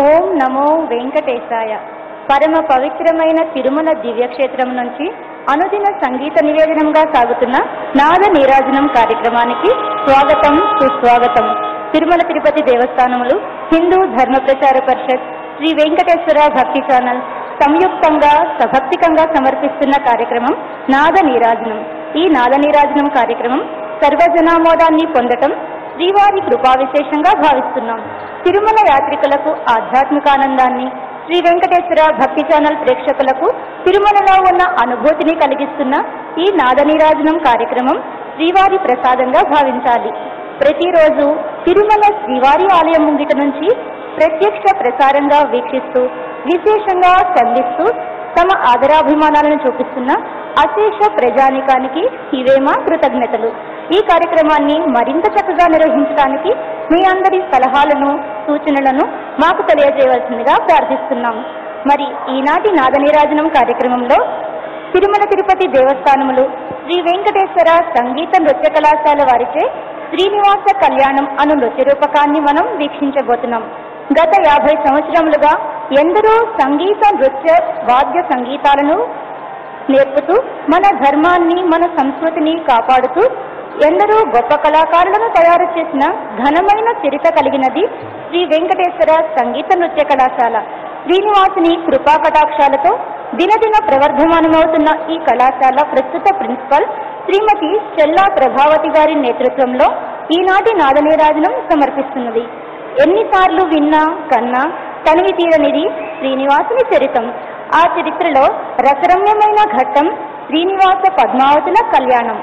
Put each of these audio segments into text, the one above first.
ఓం నమో వెంకటేశాయ. పరమ పవిత్రమైన తిరుమల దివ్యక్షేత్రం నుంచి అనుదిన సంగీత నివేదనంగా సాగుతున్న నాద నీరాజనం కార్యక్రమానికి స్వాగతం, సుస్వాగతం. తిరుమల తిరుపతి దేవస్థానములు, హిందూ ధర్మ ప్రచార పరిషత్, శ్రీ వెంకటేశ్వర భక్తి ఛానల్ సంయుక్తంగా సభక్తికంగా సమర్పిస్తున్న కార్యక్రమం నాద నీరాజనం. ఈ నాద నీరాజనం కార్యక్రమం సర్వజనామోదాన్ని పొందటం శ్రీవారి కృపా విశేషంగా భావిస్తున్నాం. తిరుమల యాత్రికులకు ఆధ్యాత్మికానందాన్ని, శ్రీ వెంకటేశ్వర భక్తి ఛానల్ ప్రేక్షకులకు తిరుమలలో ఉన్న అనుభూతిని కలిగిస్తున్న ఈ నాద నీరాజనం కార్యక్రమం శ్రీవారి ప్రసాదంగా భావించాలి. ప్రతిరోజు తిరుమల శ్రీవారి ఆలయం ముంగిట నుంచి ప్రత్యక్ష ప్రసారంగా వీక్షిస్తూ విశేషంగా స్పందిస్తూ తమ ఆదరాభిమానాలను చూపిస్తున్న అశేష ప్రజానికానికి ఇవేమా కృతజ్ఞతలు. ఈ కార్యక్రమాన్ని మరింత చక్కగా నిర్వహించడానికి మీ అందరి సలహాలను, సూచనలను మాకు తెలియజేయవలసిందిగా ప్రార్థిస్తున్నాం. మరి ఈనాటి నాద నీరాజనం కార్యక్రమంలో తిరుమల తిరుపతి దేవస్థానములు, శ్రీ వెంకటేశ్వర సంగీత నృత్య కళాశాల వారిచే శ్రీనివాస కళ్యాణం అను నృత్య రూపకాన్ని మనం వీక్షించబోతున్నాం. గత 50 సంవత్సరములుగా ఎందరో సంగీత, నృత్య, వాద్య సంగీతాలను నేర్పుతూ మన ధర్మాన్ని, మన సంస్కృతిని కాపాడుతూ ఎందరో గొప్ప కళాకారులను తయారు చేసిన ఘనమైన చరిత్ర కలిగినది శ్రీ వెంకటేశ్వర సంగీత నృత్య కళాశాల. శ్రీనివాసుని కృపా కటాక్షాలతో దినదిన ప్రవర్ధమానమవుతున్న ఈ కళాశాల ప్రస్తుత ప్రిన్సిపల్ శ్రీమతి చెల్లా ప్రభావతి గారి నేతృత్వంలో ఈనాటి నాద నీరాజనం సమర్పిస్తున్నది. ఎన్నిసార్లు విన్నా కన్నా తనివి తీరనిది శ్రీనివాసుని చరితం. ఆ చరిత్రలో రసరమ్యమైన ఘట్టం శ్రీనివాస పద్మావతుల కళ్యాణం.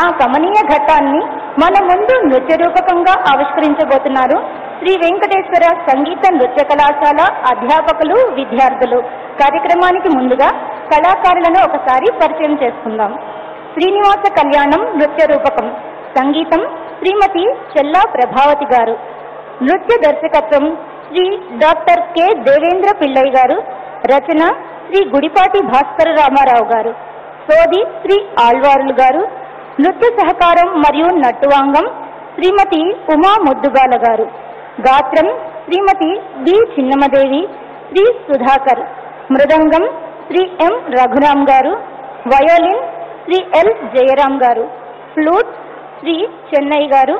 ఆ కమనీయ ఘట్టాన్ని మన ముందు నృత్య రూపకంగా ఆవిష్కరించబోతున్నారు శ్రీ వెంకటేశ్వర సంగీత నృత్య కళాశాల అధ్యాపకులు, విద్యార్థులు. కార్యక్రమానికి ముందుగా కళాకారులను ఒకసారి పరిచయం చేసుకుందాం. శ్రీనివాస కళ్యాణం నృత్య రూపకం. సంగీతం శ్రీమతి చెల్లా ప్రభావతి గారు. నృత్య దర్శకత్వం శ్రీ డాక్టర్ కె దేవేంద్ర పిళ్ళై గారు. రచన శ్రీ గుడిపాటి భాస్కర రామారావు గారు. సోది శ్రీ ఆళ్వారులు గారు. నృత్య సహకారం మరియు నట్టువాంగం శ్రీమతి ఉమా ముద్దుగాల గారు. గాత్రం శ్రీమతి బి చిన్నమదేవి, శ్రీ సుధాకర్. మృదంగం శ్రీ ఎం రఘురాం గారు. వయోలిన్ శ్రీ ఎల్ జయరాం గారు. ఫ్లూట్ శ్రీ చెన్నై గారు.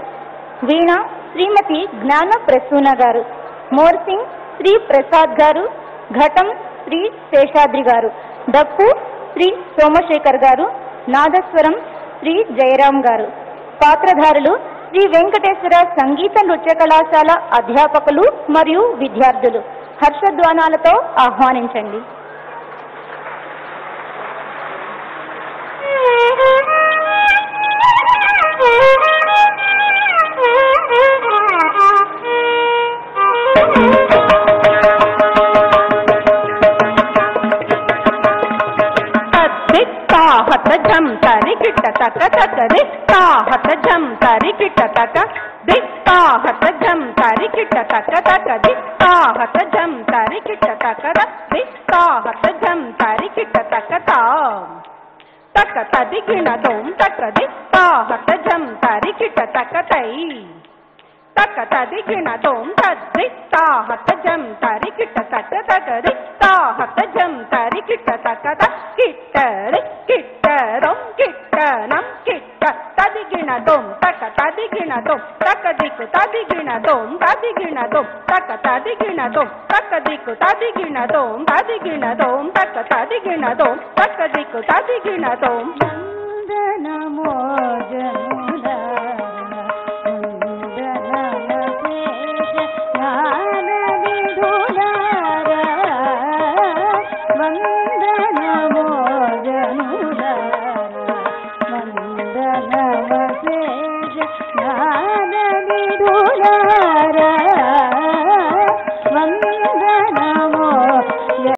వీణ శ్రీమతి జ్ఞాన ప్రసూన గారు. మోర్సింగ్ శ్రీ ప్రసాద్ గారు. ఘటం శ్రీ శేషాద్రి గారు. డప్పు శ్రీ సోమశేఖర్ గారు. నాదస్వరం శ్రీ జయరాం గారు. పాత్రధారులు శ్రీ వెంకటేశ్వర సంగీత నృత్య కళాశాల అధ్యాపకులు మరియు విద్యార్థులు. హర్షధ్వానాలతో ఆహ్వానించండి. हत झम तारी किट तक तक दिखता हत झम तारी किट तक दिखता हत झम तारी किट तक तक दिखता हत झम तारी किट तक दिखता हत झम तारी किट तक तक तदि गिण दोम तक दिखता हत झम तारी किट तक तई तक तदि गिण दोम तद दिखता हत झम तारी किट तक तक दिखता हत झम तारी किट तक किट किट्टरम किट्टनम किट्ट तदि गिण दोम तक तदि गिण दोम तक दिक्कु तदि गिण दोम तदि गिण दोम तक तदि गिण दोम तक दिक्कु तदि गिण दोम तदि गिण दोम तक तदि गिण दोम तक दिक्कु तदि गिण दोम नमो జనులారా